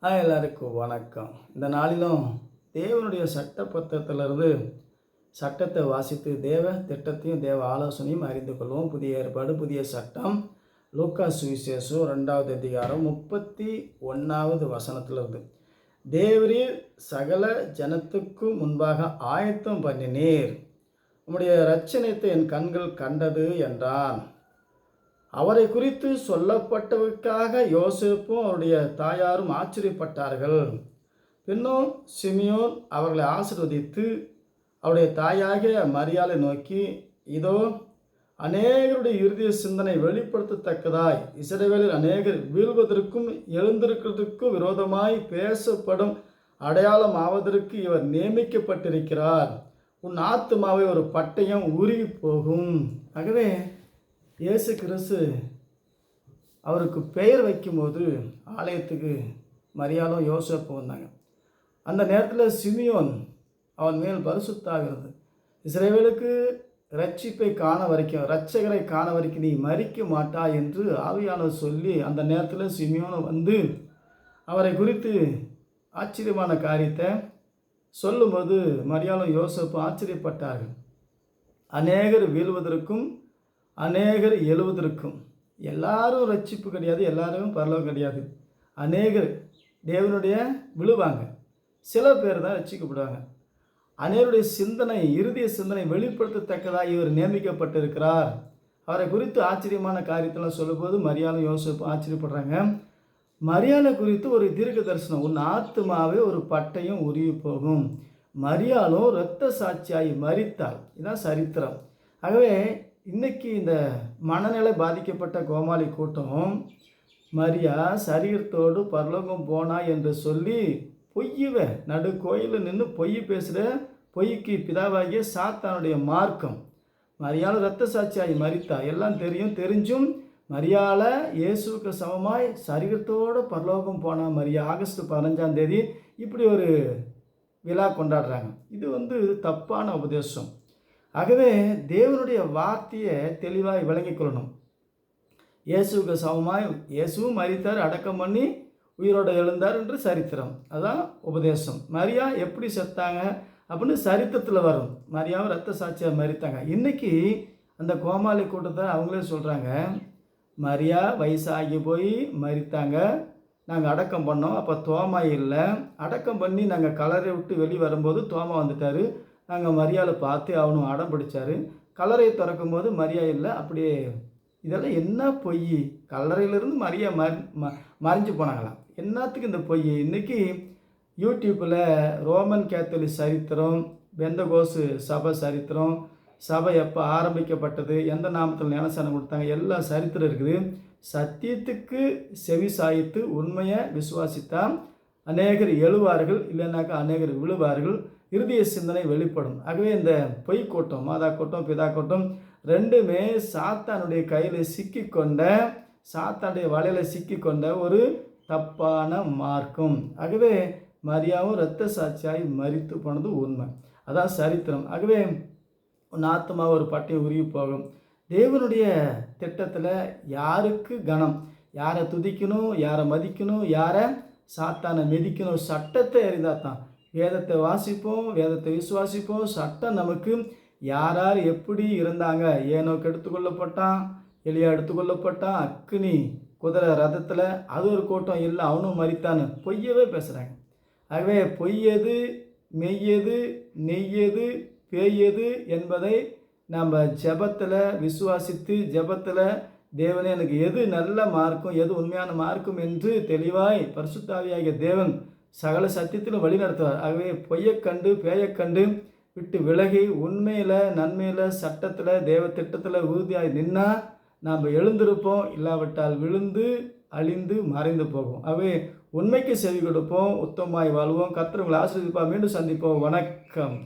எல்லாருக்கும் வணக்கம். இந்த நாளிலும் தேவனுடைய சட்ட புத்தகத்திலிருந்து சட்டத்தை வாசித்து தேவ திட்டத்தையும் தேவ ஆலோசனையும் அறிந்து கொள்வோம். புதிய ஏற்பாடு புதிய சட்டம் லூக்கா சுவிசேஷம் 2வது அதிகாரம் 31வது வசனத்திலிருந்து, தேவரீர் சகல ஜனத்துக்கும் முன்பாக ஆயத்தம் பண்ணினீர், உம்முடைய இரட்சணியத்தை என் கண்கள் கண்டது என்றான். அவரை குறித்து சொல்லப்பட்டவருக்காக யோசேப்பும் அவருடைய தாயாரும் ஆச்சரியப்பட்டார்கள். பின்னும் சிமியோன் அவர்களை ஆசீர்வதித்து அவருடைய தாயாகிய மரியாளை நோக்கி, இதோ அநேகருடைய இறுதிய சிந்தனை வெளிப்படுத்தத்தக்கதாய் இஸ்ரவேலில் அநேகர் வீழ்வதற்கும் எழுந்திருக்கிறதுக்கும் விரோதமாய் பேசப்படும் அடையாளம் ஆவதற்கு இவர் நியமிக்கப்பட்டிருக்கிறார். உன் ஆத்துமாவை ஒரு பட்டயம் உருகி போகும். ஆகவே இயேசு கிறிஸ்து அவருக்கு பெயர் வைக்கும்போது ஆலயத்துக்கு மரியாளும் யோசேப்பும் வந்தாங்க. அந்த நேரத்தில் சிமியோன் அவன் மேல் பரிசுத்தாகிறது. இஸ்ரவேலுக்கு இரட்சிப்பை காண வரைக்கும், இரட்சகரை காண வரைக்கும் நீ மரிக்க மாட்டா என்று ஆவியானவர் சொல்லி அந்த நேரத்தில் சிமியோன் வந்து அவரை குறித்து ஆச்சரியமான காரியத்தை சொல்லும்போது மரியாளும் யோசேப்பும் ஆச்சரியப்பட்டார்கள். அநேகர் வீழ்வதற்கும் அநேகர் எழுவதற்கும், எல்லாரும் ரட்சிப்பு கிடையாது, எல்லாரும் பரலோகம் கிடையாது. அநேகர் தேவனுடைய விழுவாங்க, சில பேர் தான் ரட்சிக்கப்படுவாங்க. அநேகருடைய சிந்தனை, இறுதிய சிந்தனை வெளிப்படுத்தத்தக்கதாக இவர் நியமிக்கப்பட்டிருக்கிறார். அவரை குறித்து ஆச்சரியமான காரியத்தெல்லாம் சொல்லும்போது மரியாளும் யோசேப்பும் ஆச்சரியப்படுறாங்க. மரியாளை குறித்து ஒரு தீர்க்க தரிசனம், உன் ஆத்துமாவே ஒரு பட்டயம் உருகி போகும். மரியாளும் இரத்த சாட்சியாகி மரித்தாள். இதுதான் சரித்திரம். ஆகவே இன்றைக்கி இந்த மனநிலை பாதிக்கப்பட்ட கோமாளி கூட்டம் மரியா சரீரத்தோடு பரலோகம் போனா என்று சொல்லி பொய்யுவே நடு கோயிலில் நின்று பொய் பேசுகிற பொய்க்கு பிதாவாகிய சாத்தானுடைய மார்க்கம். மரியாதை இரத்த சாட்சியாகி மரித்தா, எல்லாம் தெரிஞ்சும் மரியாதை இயேசுக்கு சமமாய் சரீரத்தோடு பரலோகம் போனா மரியா. ஆகஸ்ட் 15ஆம் தேதி இப்படி ஒரு விழா கொண்டாடுறாங்க. இது தப்பான உபதேசம். ஆகவே தேவனுடைய வார்த்தையை தெளிவாக விளங்கிக் கொள்ளணும். இயேசுக்கு சமமாய் இயேசுவும் மரித்தார், அடக்கம் பண்ணி உயிரோடு எழுந்தார் என்று சரித்திரம். அதுதான் உபதேசம். மரியா எப்படி செத்தாங்க அப்படின்னு சரித்திரத்தில் வரும். மரியாவும் இரத்த சாட்சியாக மரித்தாங்க. இன்றைக்கி அந்த கோமாளி கூட்டத்தை அவங்களே சொல்கிறாங்க, மரியா வயசாகி போய் மரித்தாங்க, நாங்கள் அடக்கம் பண்ணோம், அப்போ தோமா இல்லை, அடக்கம் பண்ணி நாங்கள் கலரை விட்டு வெளியே வரும்போது தோமா வந்துட்டார், நாங்கள் மரியாதை பார்த்து அவனும் அடம் பிடிச்சார், கல்லறை திறக்கும் போது மரியா இல்லை. அப்படியே இதெல்லாம் என்ன பொய்? கல்லறையிலேருந்து மரியா மறைஞ்சு போனாங்களாம். என்னத்துக்கு இந்த பொய்? இன்றைக்கி யூடியூப்பில் ரோமன் கேத்தலிக் சரித்திரம், பெந்தகோசு சபை சரித்திரம், சபை எப்போ ஆரம்பிக்கப்பட்டது, எந்த நாமத்தில் ஞானஸ்நானம் கொடுத்தாங்க, எல்லா சரித்திரம் இருக்குது. சத்தியத்துக்கு செவி சாய்த்து உண்மையை விசுவாசித்தான் அநேகர் எழுவார்கள், இல்லைனாக்கா அநேகர் விழுவார்கள், இறுதிய சிந்தனை வெளிப்படும். ஆகவே இந்த பொய் கூட்டம், மாதா கூட்டம், பிதா கூட்டம் ரெண்டுமே சாத்தானுடைய கையில் சிக்கிக்கொண்ட, சாத்தானுடைய வலையில் சிக்கிக்கொண்ட ஒரு தப்பான மார்க்கம். ஆகவே மரியாவும் இரத்த சாட்சியாகி மரித்து போனது உண்மை. அதான் சரித்திரம். ஆகவே உன் ஆத்மா ஒரு பட்டயம் உருகி போகும். தேவனுடைய திட்டத்தில் யாருக்கு கனம், யாரை துதிக்கணும், யாரை மதிக்கணும், யாரை சாத்தானை மிதிக்கணும், சட்டத்தை அறிந்தால் தான். வேதத்தை வாசிப்போம், வேதத்தை விசுவாசிப்போம். சட்டம் நமக்கு யார் யார் எப்படி இருந்தாங்க, ஏனோக்கு எடுத்துக்கொள்ளப்பட்டான், எலியா எடுத்துக்கொள்ளப்பட்டான், அக்னி குதிரை ரதத்தில் அது ஒரு கூட்டம் இல்லை, அவனும் மரித்தான்னு பொய்யவே பேசுகிறாங்க. ஆகவே பொய்யது, மெய்யது, நெய்யது, பேயது என்பதை நம்ம ஜெபத்தில் விசுவாசித்து, ஜெபத்தில் தேவனே எனக்கு எது நல்ல மார்க்கும், எது உண்மையான மார்க்கும் என்று தெளிவாய் பரிசுத்தாவியாகிய தேவன் சகல சத்தியத்திலும் வழி நடத்துவார். ஆகவே பொய்யக்கண்டு பேயக்கண்டு விட்டு விலகி உண்மையில், நன்மையில், சட்டத்தில், தேவ திட்டத்தில் உறுதியாய் நின்னா நாம் எழுந்திருப்போம். இல்லாவிட்டால் விழுந்து அழிந்து மறைந்து போகும். ஆகவே உண்மைக்கு செவி கொடுப்போம், உத்தமாய் வாழ்வோம். கர்த்தர் உங்களை ஆசீர்வதிப்பார். மீண்டும் சந்திப்போம். வணக்கம்.